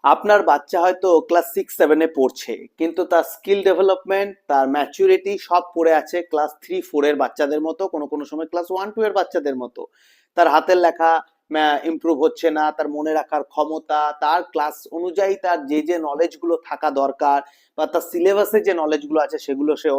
আপনার বাচ্চা হয়তো ক্লাস 6-7 পড়ছে, কিন্তু তার স্কিল ডেভেলপমেন্ট, তার ম্যাচুরিটি সব পড়ে আছে ক্লাস 3-4 এর বাচ্চাদের মতো, কোনো কোনো সময় ক্লাস 1-2 এর বাচ্চাদের মতো। তার হাতের লেখা ইমপ্রুভ হচ্ছে না, তার মনে রাখার ক্ষমতা, তার ক্লাস অনুযায়ী তার যে যে নলেজগুলো থাকা দরকার বা তার সিলেবাসে যে নলেজগুলো আছে সেগুলো সে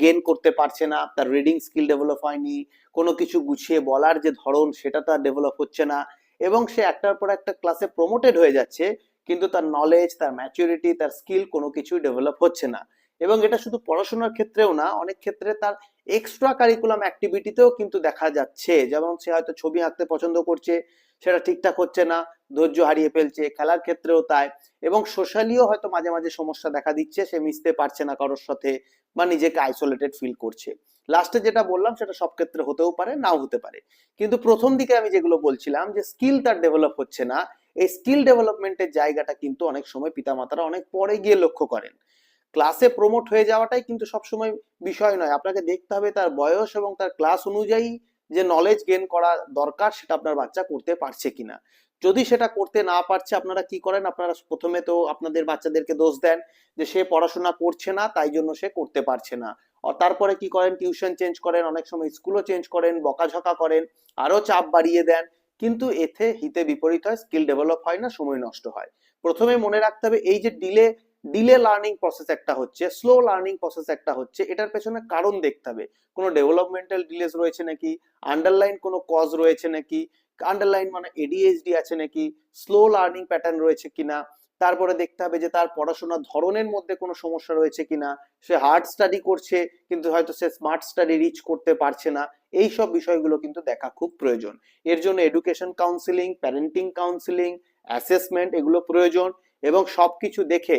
গেইন করতে পারছে না। তার রিডিং স্কিল ডেভেলপ হয়নি, কোনো কিছু গুছিয়ে বলার যে ধরন সেটা তার ডেভেলপ হচ্ছে না, এবং সে একটার পর একটা ক্লাসে প্রমোটেড হয়ে যাচ্ছে, কিন্তু তার নলেজ, তার ম্যাচুরিটি, তার স্কিল কোনো কিছুই ডেভেলপ হচ্ছে না। এবং এটা শুধু পড়াশোনার ক্ষেত্রেও না, অনেক ক্ষেত্রে তার এক্সট্রা কারিকুলাম অ্যাক্টিভিটিতেও কিন্তু দেখা যাচ্ছে। যেমন সে হয়তো ছবি আঁকতে পছন্দ করছে, সেটা ঠিকঠাক হচ্ছে না, ধৈর্য হারিয়ে ফেলছে, খেলার ক্ষেত্রেও তাই। এবং সোশ্যালিও হয়তো মাঝে মাঝে সমস্যা দেখা দিচ্ছে, সে মিশতে পারছে না কারোর সাথে বা নিজেকে আইসোলেটেড ফিল করছে। লাস্টে যেটা বললাম সেটা সব ক্ষেত্রে হতেও পারে, নাও হতে পারে। কিন্তু প্রথম দিকে আমি যেগুলো বলছিলাম যে স্কিল তার ডেভেলপ হচ্ছে না, এই স্কিল ডেভেলপমেন্টের জায়গাটা কিন্তু অনেক সময় পিতামাতারা অনেক পরে গিয়ে লক্ষ্য করেন। ক্লাসে প্রমোট হয়ে যাওয়াটাই কিন্তু সবসময় বিষয় নয়, আপনাকে দেখতে হবে তার বয়স এবং তার ক্লাস অনুযায়ী যে নলেজ গেইন করা দরকার সেটা আপনার বাচ্চা করতে পারছে কিনা। যদি সেটা করতে না পারছে, আপনারা কি করেন? আপনারা প্রথমে তো আপনাদের বাচ্চাদেরকে দোষ দেন যে সে পড়াশোনা করছে না তাই জন্য সে করতে পারছে না। আর তারপরে কি করেন? টিউশন চেঞ্জ করেন, অনেক সময় স্কুলও চেঞ্জ করেন, বকাঝকা করেন, আরো চাপ বাড়িয়ে দেন। কিন্তু এতে হিতে বিপরীত হয়, স্কিল ডেভেলপ হয় না, সময় নষ্ট হয়। প্রথমে মনে রাখতে হবে এই যে ডিলে ডিলে লার্নিং প্রসেস একটা হচ্ছে, স্লো লার্নিং প্রসেস একটা হচ্ছে, এটার পেছনে কারণ দেখতে হবে। কোনো ডেভেলপমেন্টাল ডিলেস রয়েছে নাকি, আন্ডারলাইন কোনো কজ রয়েছে নাকি, আন্ডারলাইন মানে এডিএইচডি আছে নাকি, স্লো লার্নিং প্যাটার্ন রয়েছে কিনা। তারপরে দেখতে হবে যে তার পড়াশোনার ধরনের মধ্যে কোনো সমস্যা রয়েছে কিনা, সে হার্ড স্টাডি করছে কিন্তু হয়তো সে স্মার্ট স্টাডি রিচ করতে পারছে না। এই সব বিষয়গুলো কিন্তু দেখা খুব প্রয়োজন। এর জন্য education counselling, parenting counselling, assessment এগুলো প্রয়োজন। এবং সবকিছু দেখে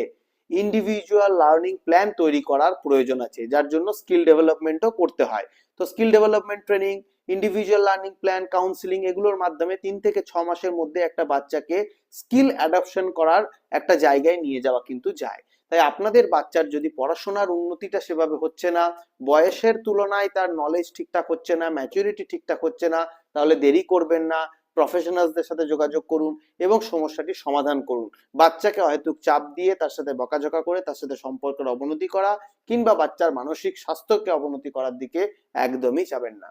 ইন্ডিভিজুয়াল লার্নিং প্ল্যান তৈরি করার প্রয়োজন আছে, যার জন্য স্কিল ডেভেলপমেন্টও করতে হয়। তো skill development training, individual learning plan, counselling এগুলোর মাধ্যমে 3 থেকে 6 মাসের মধ্যে একটা বাচ্চাকে স্কিল অ্যাডাপশন করার একটা জায়গায় নিয়ে যাওয়া কিন্তু যায়। তাই আপনাদের বাচ্চার যদি পড়াশোনার উন্নতিটা সেভাবে হচ্ছে না, বয়সের তুলনায় তার নলেজ ঠিকঠাক হচ্ছে না, ম্যাচুরিটি ঠিকঠাক হচ্ছে না, তাহলে দেরি করবেন না, প্রফেশনালসদের সাথে যোগাযোগ করুন এবং সমস্যাটি সমাধান করুন। বাচ্চাকে অহেতুক চাপ দিয়ে, তার সাথে বকাঝকা করে, তার সাথে সম্পর্কের অবনতি করা কিংবা বাচ্চার মানসিক স্বাস্থ্যকে অবনতি করার দিকে একদমই যাবেন না।